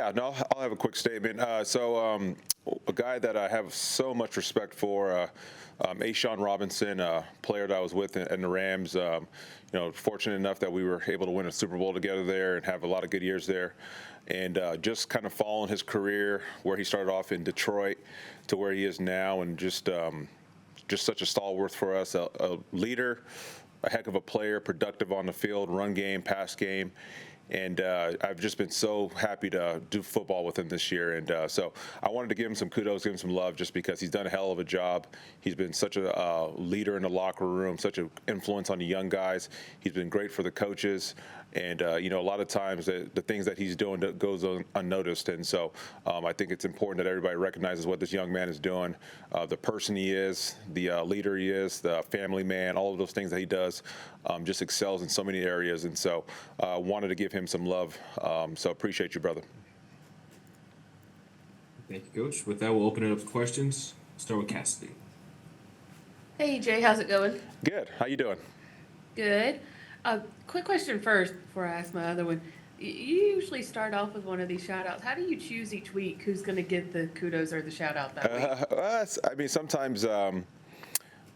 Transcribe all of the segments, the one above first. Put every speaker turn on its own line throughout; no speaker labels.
Yeah, no, I'll have a quick statement. A guy that I have so much respect for, A'Shawn Robinson, a player that I was with in the Rams. Fortunate enough that we were able to win a Super Bowl together there and have a lot of good years there. And just kind of following his career, where he started off in Detroit to where he is now, and just such a stalwart for us, a leader, a heck of a player, productive on the field, run game, pass game. And I've just been so happy to do football with him this year. And so I wanted to give him some kudos, give him some love, just because he's done a hell of a job. He's been such a leader in the locker room, such an influence on the young guys. He's been great for the coaches. And, a lot of times the things that he's doing goes unnoticed. And so I think it's important that everybody recognizes what this young man is doing, the person he is, the leader he is, the family man, all of those things that he does, just excels in so many areas. And so wanted to give him some love. So appreciate you, brother.
Thank you, Coach. With that, we'll open it up to questions. Start with Cassidy.
Hey Jay, how's it going?
Good. How you doing?
Good. Quick question first before I ask my other one. You usually start off with one of these shout outs. How do you choose each week who's going to get the kudos or the shout out that week?
Sometimes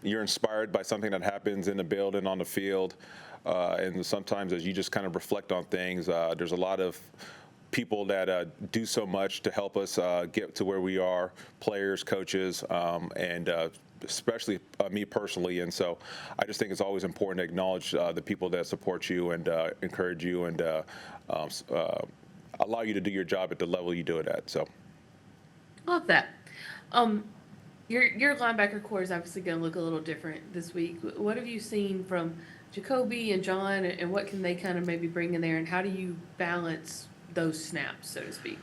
you're inspired by something that happens in the building, on the field. And sometimes as you just kind of reflect on things, there's a lot of people that do so much to help us get to where we are, players, coaches, and especially me personally. And so I just think it's always important to acknowledge the people that support you and encourage you and allow you to do your job at the level you do it at. So
Love that. Your linebacker core is obviously going to look a little different this week. What have you seen from Jacoby and John, and what can they kind of maybe bring in there, and how do you balance those snaps, so to speak?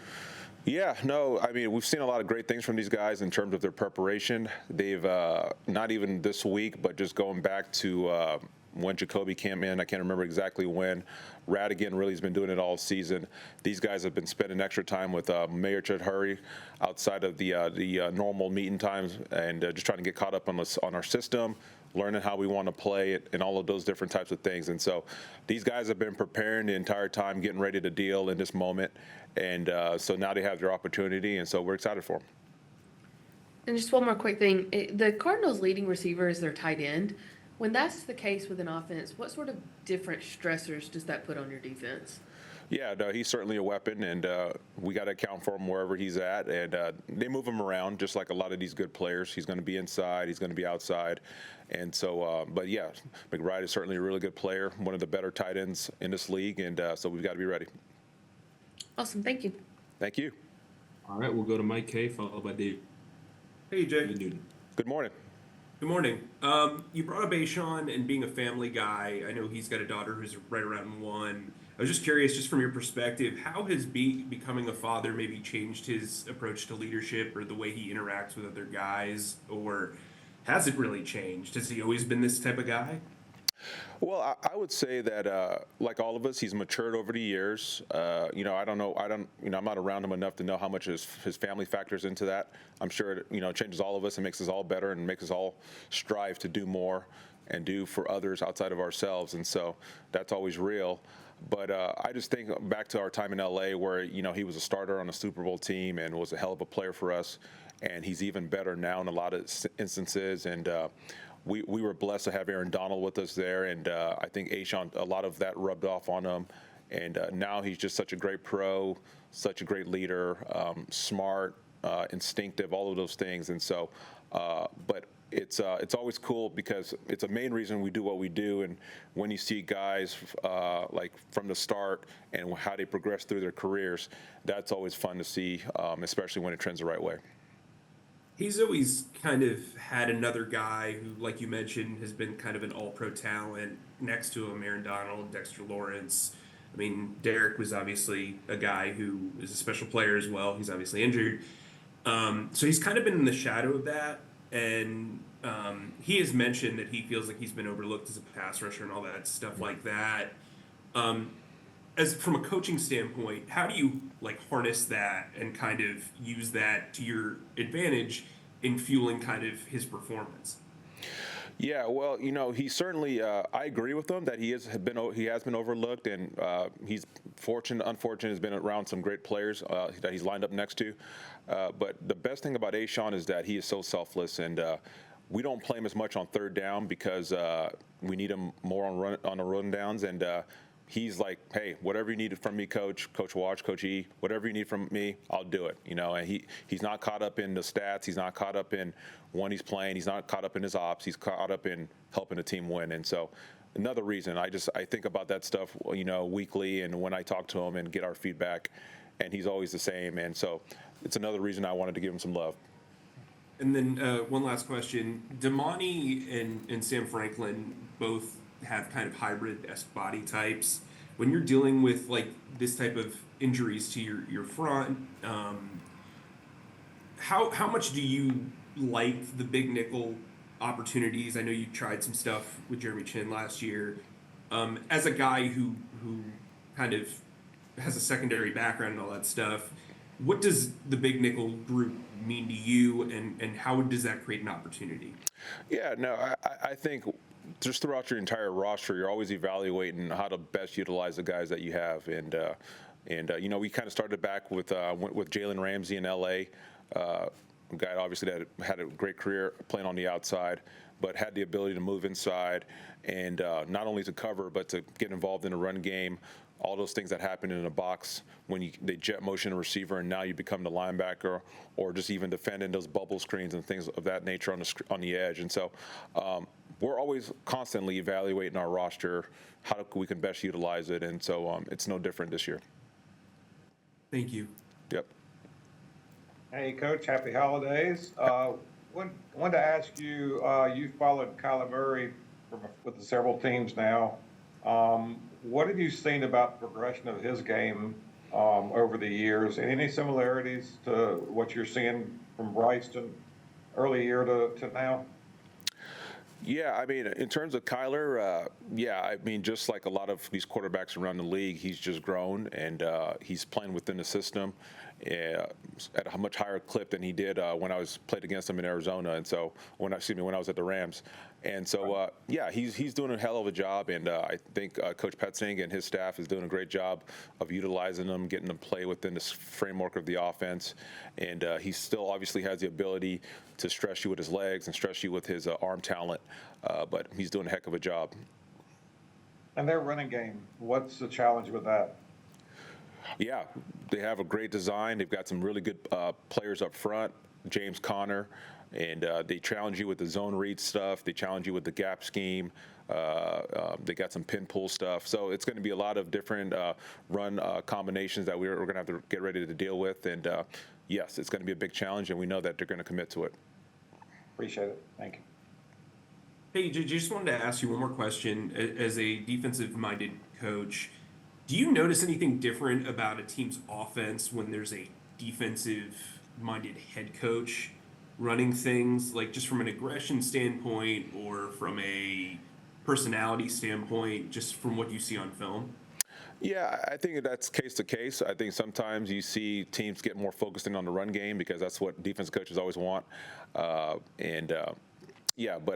Yeah, no, I mean, we've seen a lot of great things from these guys in terms of their preparation. They've, not even this week, but just going back to when Jacoby came in, I can't remember exactly when. Radigan really has been doing it all season. These guys have been spending extra time with Mayor Chudhuri outside of the normal meeting times, and just trying to get caught up on our system, learning how we want to play it, and all of those different types of things. And so these guys have been preparing the entire time, getting ready to deal in this moment. And so now they have their opportunity, and so we're excited for them.
And just one more quick thing. The Cardinals' leading receiver is their tight end. When that's the case with an offense, what sort of different stressors does that put on your defense?
Yeah, no, he's certainly a weapon, and we got to account for him wherever he's at. And they move him around just like a lot of these good players. He's going to be inside. He's going to be outside. And so, but yeah, McBride is certainly a really good player, one of the better tight ends in this league, and so we've got to be ready.
Awesome. Thank you.
Thank you.
All right, we'll go to Mike K, followed by Dave.
Hey, Jay.
Newton.
Good morning.
Good morning. You brought up A'Shawn and being a family guy. I know he's got a daughter who's right around 1. I was just curious, just from your perspective, how has becoming a father maybe changed his approach to leadership or the way he interacts with other guys, or has it really changed? Has he always been this type of guy?
Well, I would say that, like all of us, he's matured over the years. I don't know. I'm not around him enough to know how much his family factors into that. I'm sure it changes all of us and makes us all better and makes us all strive to do more and do for others outside of ourselves. And so that's always real. But I just think back to our time in LA where, he was a starter on a Super Bowl team and was a hell of a player for us. And he's even better now in a lot of instances. And we were blessed to have Aaron Donald with us there. And I think A'Shawn, a lot of that rubbed off on him. And now he's just such a great pro, such a great leader, smart, instinctive, all of those things. And so, but it's always cool because it's a main reason we do what we do. And when you see guys like from the start and how they progress through their careers, that's always fun to see, especially when it trends the right way.
He's always kind of had another guy who, like you mentioned, has been kind of an all-pro talent next to him, Aaron Donald, Dexter Lawrence. I mean, Derek was obviously a guy who is a special player as well. He's obviously injured. So he's kind of been in the shadow of that. And he has mentioned that he feels like he's been overlooked as a pass rusher and all that stuff like that. As from a coaching standpoint, how do you harness that and kind of use that to your advantage in fueling kind of his performance?
Yeah, well, he certainly. I agree with him that he has been overlooked, and he's unfortunate, has been around some great players that he's lined up next to. But the best thing about A'Shawn is that he is so selfless, and we don't play him as much on third down because we need him more on the run downs, and he's like, hey, whatever you need from me, Coach Walsh, Coach E, whatever you need from me, I'll do it. And he's not caught up in the stats. He's not caught up in when he's playing. He's not caught up in his ops. He's caught up in helping the team win. And so another reason I think about that stuff, weekly, and when I talk to him and get our feedback, and he's always the same. And so it's another reason I wanted to give him some love.
And then one last question. Damani and Sam Franklin both have kind of hybrid-esque body types. When you're dealing with like this type of injuries to your front, how much do you like the big nickel opportunities? I know you tried some stuff with Jeremy Chin last year. As a guy who kind of has a secondary background and all that stuff, what does the big nickel group mean to you, and how does that create an opportunity?
Yeah, no, I think just throughout your entire roster, you're always evaluating how to best utilize the guys that you have. And we kind of started back with Jalen Ramsey in L.A., a guy obviously that had a great career playing on the outside, but had the ability to move inside and not only to cover, but to get involved in the run game. All those things that happen in a box when they jet motion a receiver, and now you become the linebacker, or just even defending those bubble screens and things of that nature on the edge. And so we're always constantly evaluating our roster, how we can best utilize it. And so it's no different this year.
Thank you.
Yep.
Hey, Coach, happy holidays. Wanted to ask you, you followed Kyler Murray with several teams now. What have you seen about the progression of his game over the years? Any similarities to what you're seeing from Bryce to early year to now?
Yeah, I mean, in terms of Kyler, just like a lot of these quarterbacks around the league, he's just grown, and he's playing within the system at a much higher clip than he did when I played against him in Arizona, and so when I was at the Rams. And so, he's doing a hell of a job, and I think Coach Petzing and his staff is doing a great job of utilizing them, getting them play within this framework of the offense. And he still obviously has the ability to stress you with his legs and stress you with his arm talent, but he's doing a heck of a job.
And their running game, what's the challenge with that?
Yeah, they have a great design. They've got some really good players up front, James Conner. And they challenge you with the zone read stuff. They challenge you with the gap scheme. They got some pin pull stuff. So it's going to be a lot of different run combinations that we're going to have to get ready to deal with. And yes, it's going to be a big challenge, and we know that they're going to commit to it.
Appreciate it. Thank you.
Hey, just wanted to ask you one more question. As a defensive-minded coach, do you notice anything different about a team's offense when there's a defensive-minded head coach running things, like just from an aggression standpoint or from a personality standpoint, just from what you see on film?
Yeah, I think that's case to case. I think sometimes you see teams get more focused in on the run game because that's what defense coaches always want. But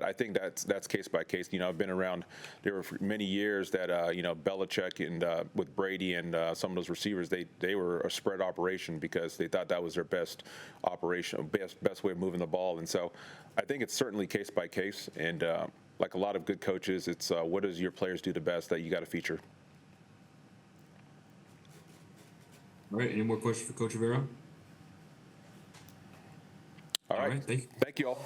I think that's case by case. I've been around there were many years that Belichick and with Brady and some of those receivers, they were a spread operation because they thought that was their best operation, best way of moving the ball. And so I think it's certainly case by case. And like a lot of good coaches, it's what does your players do the best that you got to feature.
All right. Any more questions for Coach Evero?
All right.
Thank you.
Thank you all.